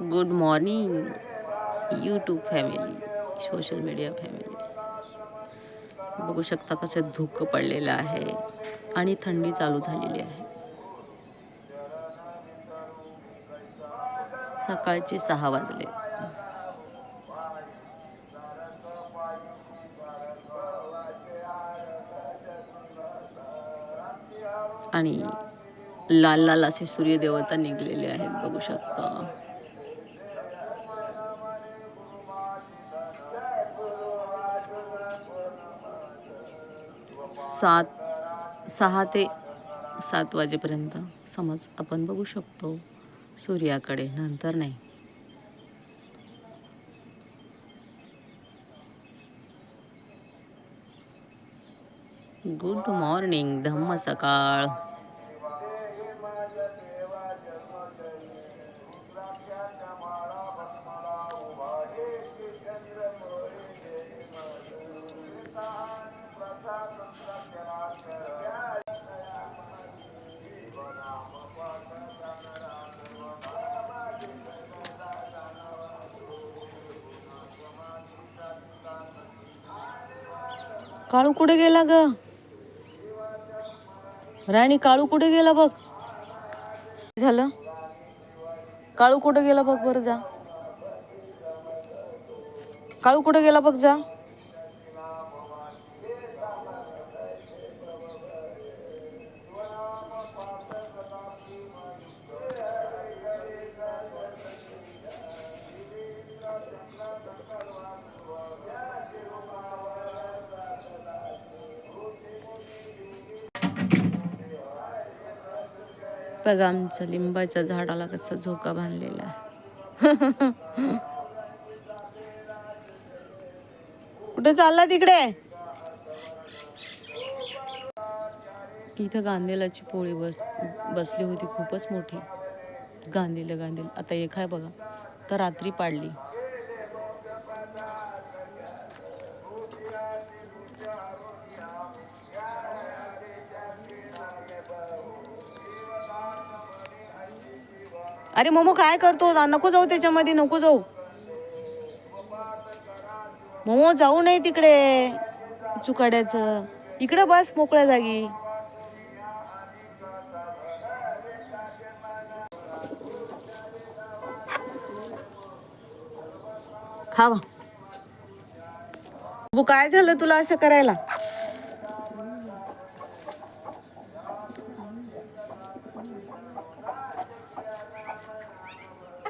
Good morning YouTube family, social media family. बघू शकता कसं धुकं पडलेलं आहे आणि थंडी चालू झालेली आहे. सकाळचे 6 वाजले. आणि लाल लाल असे सूर्यदेवता निघलेले आहेत, बघू शकता. सात 6 ते 7 वाजेपर्यंत समज आपण बघू शकतो सूर्याकडे, नंतर नाही. गुड मॉर्निंग, धम्म सकाळ. काळू कुठे गेला ग? राणी, काळू कुठे गेला बघ. झालं, काळू कुठे गेला बघ बरं, जा. काळू कुठे गेला बघ, जा. बघा आमच्या लिंबाच्या झाडाला कसा झोका बांधलेला आहे. कुठे चालला तिकडे? इथं गांधेलाची पोळी बसली होती, खूपच मोठी. गांधीला आता एक आहे बघा, तर रात्री पाडली. अरे मोमो, काय करतो? नको जाऊ त्याच्यामध्ये, नको जाऊ मोमो, जाऊ नये तिकडे चुकाड्याचं. इकडे बस मोकळ्या जागी. खावा. काय झालं तुला असं करायला?